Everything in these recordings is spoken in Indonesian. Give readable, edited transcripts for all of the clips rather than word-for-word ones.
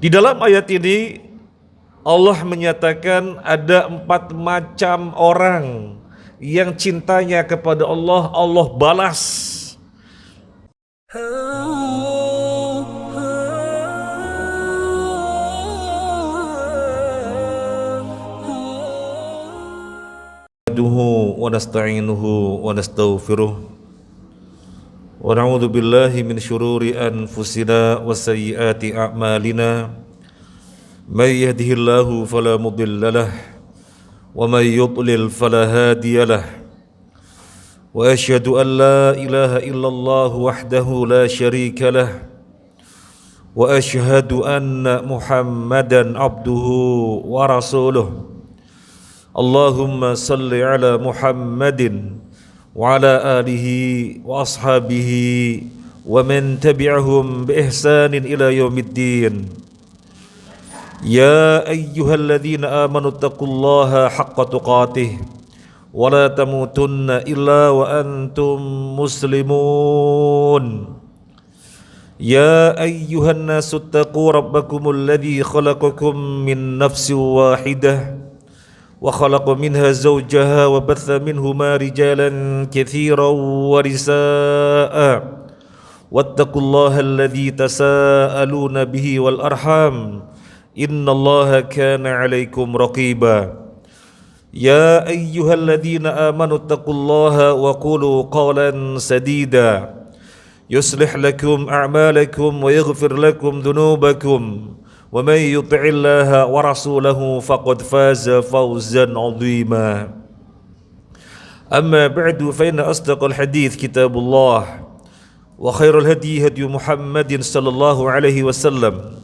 Di dalam ayat ini Allah menyatakan ada 4 macam orang yang cintanya kepada Allah, Allah balas. Wa nasta'inuhu wa nastaghfiruh wa na'udzu billahi min syururi anfusina wa sayyiati a'malina may yahdihillahu fala mudilla lah wa may yudlil fala hadiya lah wa asyhadu an la ilaha illallah wahdahu la syarika lah wa asyhadu anna Muhammadan abduhu wa rasuluh. Allahumma salli ala Muhammadin wa ala alihi wa ashabihi wa man tabi'ahum bi ihsanin ila yaumiddin. Ya ayyuhalladzina amanu taqullaha haqqa tuqatih wa la tamutunna illa wa antum muslimun. Ya ayyuhan nasu taqu rabbakumul ladzi khalaqakum min nafsin wahidah wa khalaqa minha zawjaha wa batha minhuma rijalan katsiran wa nisaa wattaqullaha alladzi tasaaluna bihi wal arham innallaha kana 'alaikum raqiba. Ya ayyuhalladzina amanu taqullaha wa qulu qawlan sadida yuslih lakum a'malakum wa yaghfir lakum dhunubakum wa may yuti'illaha wa rasulahu faqad faza fawzan 'azima. Amma ba'du fa inna asdaqal hadits kitabullah wa khairal hadi hadi Muhammadin sallallahu alaihi wasallam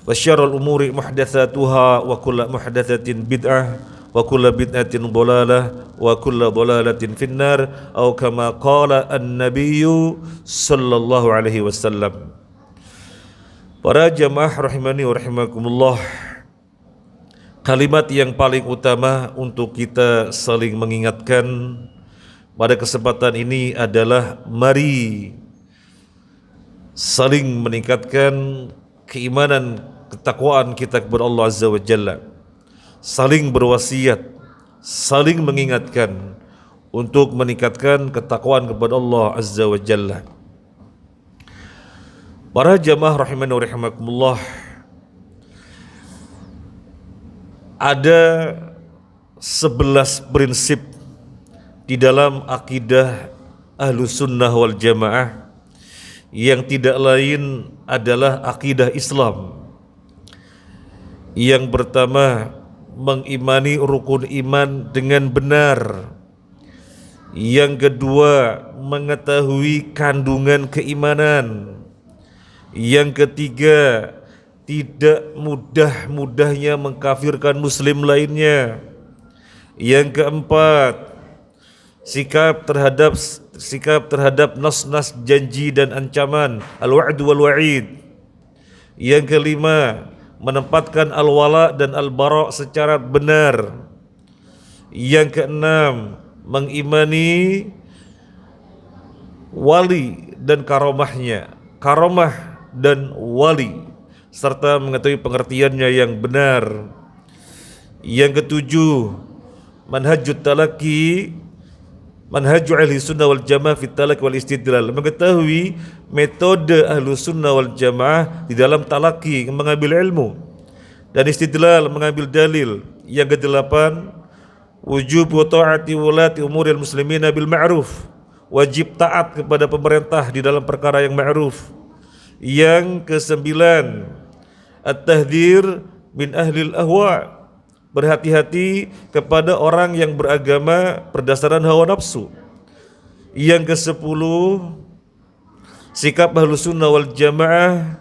wa syarrul umuri muhdatsatuha wa kullu muhdatsatin bid'ah wa kullu bid'atin dhalalah wa kullu dhalalatin finnar atau kama qala an-nabiyyu sallallahu alaihi wasallam. Para jamaah rahimani wa rahimakumullah, kalimat yang paling utama untuk kita saling mengingatkan pada kesempatan ini adalah mari saling meningkatkan keimanan, ketakwaan kita kepada Allah Azza wa Jalla, saling berwasiat, saling mengingatkan untuk meningkatkan ketakwaan kepada Allah Azza wa Jalla. Para jamaah rahimani wa rahimakumullah, ada 11 prinsip di dalam akidah Ahlus Sunnah wal Jamaah yang tidak lain adalah akidah Islam. Yang pertama, mengimani rukun iman dengan benar. Yang kedua, mengetahui kandungan keimanan. Yang ketiga, tidak mudah-mudahnya mengkafirkan muslim lainnya. Yang keempat, sikap terhadap nas-nas janji dan ancaman, al-wa'd wal wa'id. Yang kelima, menempatkan al-wala dan al-bara secara benar. Yang keenam, mengimani wali dan karomahnya, karomah dan wali, serta mengetahui pengertiannya yang benar. Yang ketujuh, manhajut talaqi, manhaju ahli sunnah wal jamaah fit talaqi wal istidlal, mengetahui metode ahli sunnah wal jamaah di dalam talaqi, mengambil ilmu, dan istidlal, mengambil dalil. Yang kedelapan, wujub ta'ati wulati umuril muslimina bil ma'ruf, wajib taat kepada pemerintah di dalam perkara yang ma'ruf. Yang kesembilan, at-tahdhir min ahlil ahwa, berhati-hati kepada orang yang beragama berdasarkan hawa nafsu. Yang kesepuluh, sikap Ahlus Sunnah wal Jamaah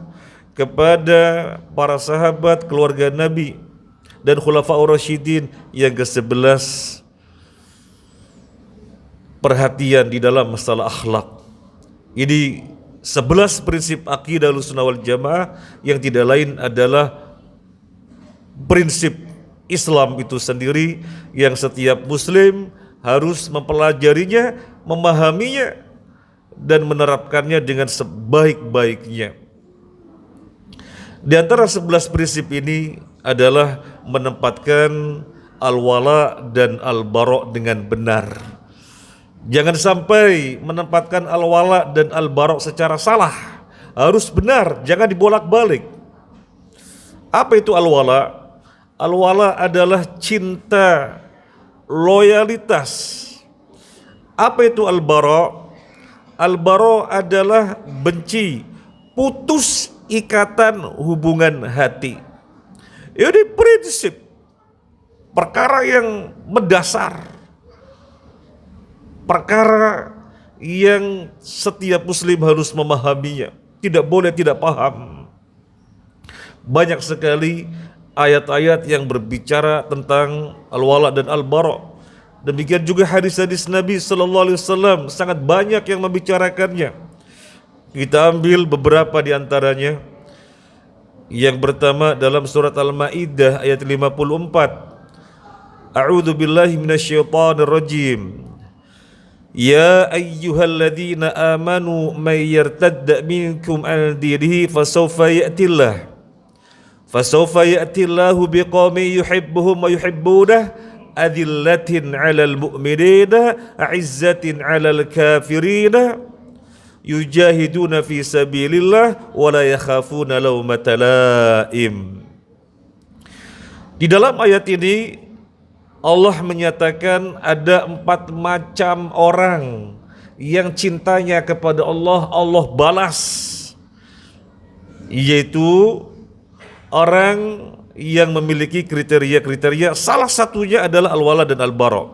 kepada para sahabat, keluarga Nabi dan khulafaur rasyidin. Yang ke-11, perhatian di dalam masalah akhlak. Ini 11 prinsip akidah Ahlus Sunnah wal Jamaah yang tidak lain adalah prinsip Islam itu sendiri yang setiap muslim harus mempelajarinya, memahaminya, dan menerapkannya dengan sebaik-baiknya. Di antara 11 prinsip ini adalah menempatkan al-wala dan al-bara dengan benar. Jangan sampai menempatkan al-wala dan al-bara secara salah. Harus benar, jangan dibolak-balik. Apa itu al-wala? Al-wala adalah cinta, loyalitas. Apa itu al-bara? Al-bara adalah benci, putus ikatan hubungan hati. Ini prinsip, perkara yang mendasar, perkara yang setiap muslim harus memahaminya. Tidak boleh tidak paham. Banyak sekali ayat-ayat yang berbicara tentang al-wala dan al-bara. Demikian juga hadis-hadis Nabi sallallahu alaihi wasallam sangat banyak yang membicarakannya. Kita ambil beberapa di antaranya. Yang pertama dalam surat Al-Maidah ayat 54. A'udzu billahi minasyaitonir rajim. Ya ayyuhalladzina amanu may yartadda minkum an dinihi fasawfa ya'tillahu biqaumin yuhibbuhum wa yuhibbunah adillatin 'alal mu'minina 'izzatin 'alal kafirina yujahiduna fi sabilillah wa la yakhafuna laumata laim. Di dalam ayat ini Allah menyatakan ada 4 macam orang yang cintanya kepada Allah, Allah balas, yaitu orang yang memiliki kriteria-kriteria. Salah satunya adalah al-wala dan al-bara.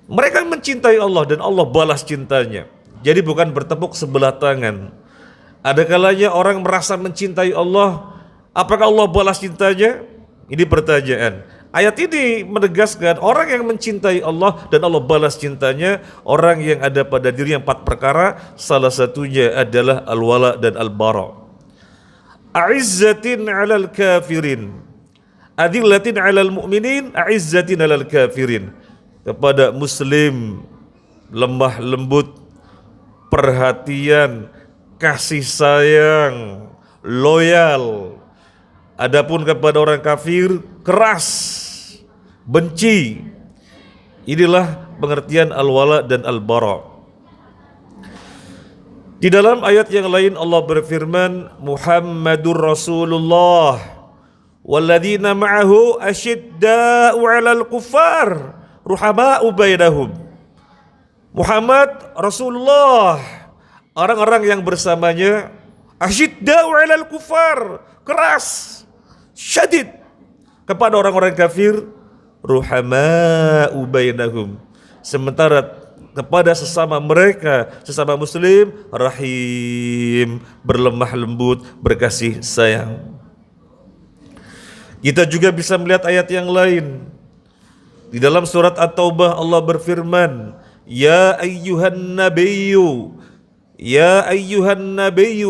Mereka mencintai Allah dan Allah balas cintanya. Jadi bukan bertepuk sebelah tangan. Ada kalanya orang merasa mencintai Allah, apakah Allah balas cintanya? Ini pertanyaan. Ayat ini menegaskan orang yang mencintai Allah dan Allah balas cintanya, orang yang ada pada diri 4 perkara, salah satunya adalah al-wala dan al-bara. A'izzatin 'alal kafirin, adillatin 'alal mu'minin, a'izzatin 'alal kafirin. Kepada muslim lemah lembut, perhatian, kasih sayang, loyal. Adapun kepada orang kafir keras, benci. Inilah pengertian al-wala dan al-bara. Di dalam ayat yang lain Allah berfirman, Muhammadur Rasulullah walladzina ma'ahu asyidda'u 'alal kuffar ruhama'u bainahum. Muhammad Rasulullah, orang-orang yang bersamanya asyidda'u 'alal kuffar, keras, syadid kepada orang-orang kafir, ruhama'u bainahum, sementara kepada sesama mereka, sesama muslim, rahim, berlemah lembut, berkasih sayang. Kita juga bisa melihat ayat yang lain. Di dalam surat At-Taubah Allah berfirman, Ya ayyuhan nabiyyu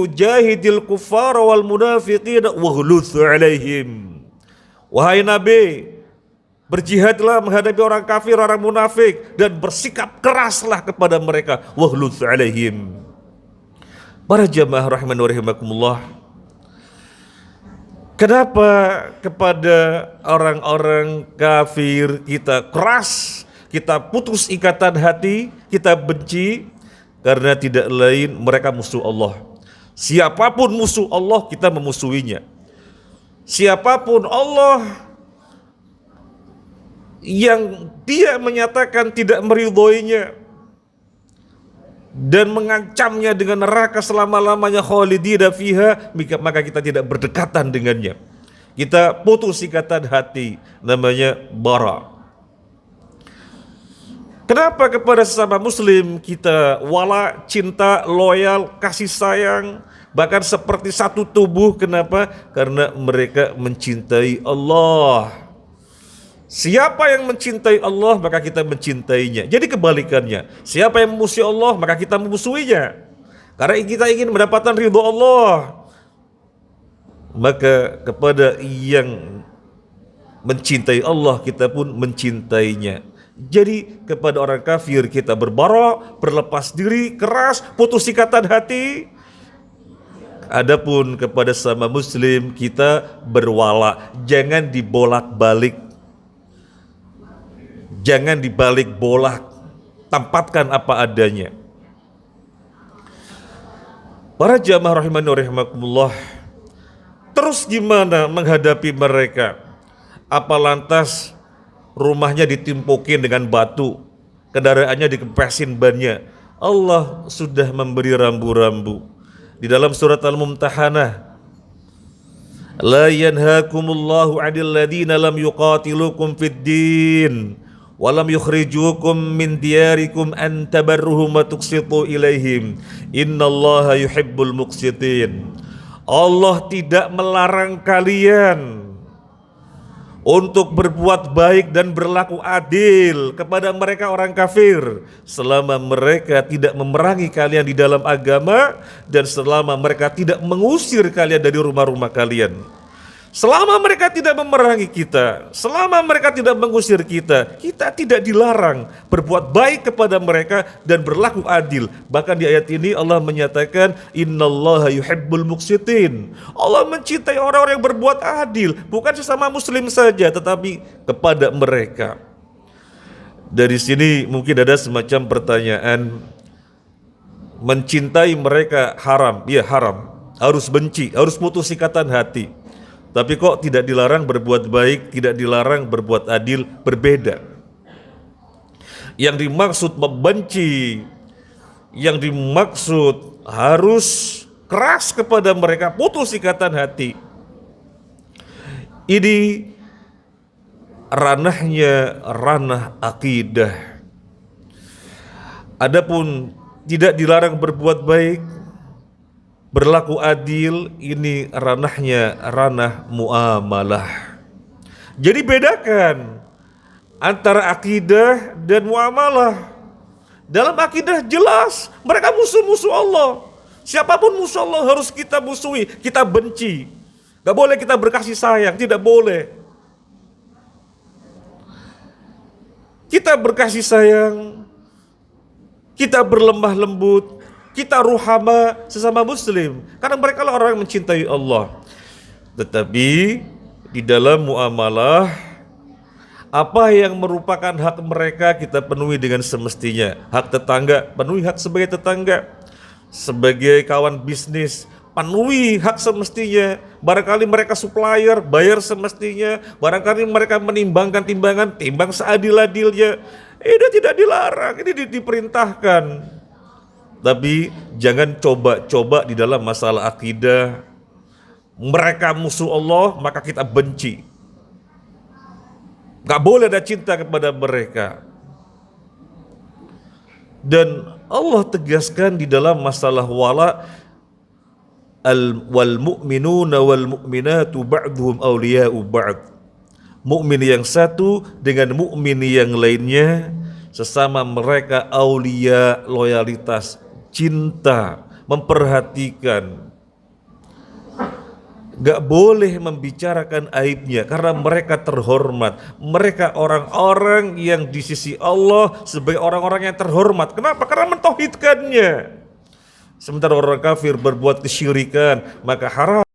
jahidil kuffara wal munafiqina waghluz alaihim. Wahai Nabi, berjihadlah menghadapi orang kafir, orang munafik, dan bersikap keraslah kepada mereka. Waghluz alaihim. Para jamaah rahiman wa rahimakumullah, kenapa kepada orang-orang kafir kita keras, kita putus ikatan hati, kita benci? Karena tidak lain mereka musuh Allah. Siapapun musuh Allah, kita memusuhinya. Siapapun Allah yang dia menyatakan tidak meridhoinya dan mengancamnya dengan neraka selama-lamanya khalidina fiha, maka kita tidak berdekatan dengannya. Kita putus ikatan hati, namanya bara. Kenapa kepada sesama muslim kita wala, cinta, loyal, kasih sayang, bahkan seperti satu tubuh? Kenapa? Karena mereka mencintai Allah. Siapa yang mencintai Allah, maka kita mencintainya. Jadi kebalikannya, siapa yang memusuhi Allah, maka kita memusuhinya. Karena kita ingin mendapatkan ridho Allah, maka kepada yang mencintai Allah, kita pun mencintainya. Jadi kepada orang kafir kita berbara, berlepas diri, keras, putus ikatan hati. Adapun kepada sama muslim kita berwala, jangan dibolak-balik, jangan dibalik bolak, tempatkan apa adanya. Para jamaah rahimani wa rahimakumullah, terus gimana menghadapi mereka? Apa lantas rumahnya ditimpukin dengan batu, kendaraannya dikempesin bannya? Allah sudah memberi rambu-rambu. Di dalam surat Al-Mumtahanah, la yanhakumullahu 'anil ladzina lam yuqatilukum fid din wa lam yukhrijukum min diyarikum an tabarruhum wa tuqsitu ilaihim innallaha yuhibbul muqsitin. Allah tidak melarang kalian untuk berbuat baik dan berlaku adil kepada mereka orang kafir selama mereka tidak memerangi kalian di dalam agama dan selama mereka tidak mengusir kalian dari rumah-rumah kalian. Selama mereka tidak memerangi kita, selama mereka tidak mengusir kita, kita tidak dilarang berbuat baik kepada mereka dan berlaku adil. Bahkan di ayat ini Allah menyatakan innallaha yuhibbul muqsitin. Allah mencintai orang-orang yang berbuat adil, bukan sesama muslim saja tetapi kepada mereka. Dari sini mungkin ada semacam pertanyaan, mencintai mereka haram? Ya haram, harus benci, harus putus ikatan hati. Tapi kok tidak dilarang berbuat baik, tidak dilarang berbuat adil? Berbeda. Yang dimaksud membenci, yang dimaksud harus keras kepada mereka, putus ikatan hati. Ini ranahnya ranah akidah. Adapun tidak dilarang berbuat baik, berlaku adil, ini ranahnya ranah muamalah. Jadi bedakan antara akidah dan muamalah. Dalam akidah jelas mereka musuh-musuh Allah. Siapapun musuh Allah harus kita musuhi, kita benci. Gak boleh kita berkasih sayang, tidak boleh. Kita berkasih sayang, kita berlemah lembut, kita ruhama sesama muslim, karena mereka lah orang yang mencintai Allah. Tetapi di dalam muamalah, apa yang merupakan hak mereka kita penuhi dengan semestinya. Hak tetangga, penuhi hak sebagai tetangga. Sebagai kawan bisnis, penuhi hak semestinya. Barangkali mereka supplier, bayar semestinya. Barangkali mereka menimbangkan timbangan, timbang seadil-adilnya. Ini tidak dilarang, ini diperintahkan. Tapi jangan coba-coba di dalam masalah akidah. Mereka musuh Allah, maka kita benci. Gak boleh ada cinta kepada mereka. Dan Allah tegaskan di dalam masalah wala, wal mu'minuna wal mu'minatu ba'duhum awliya'u ba'd. Mukmin yang satu dengan mukmin yang lainnya, sesama mereka aulia, loyalitas, cinta, memperhatikan. Gak boleh membicarakan aibnya karena mereka terhormat. Mereka orang-orang yang di sisi Allah sebagai orang-orang yang terhormat. Kenapa? Karena mentauhidkannya. Sementara orang kafir berbuat kesyirikan, maka haram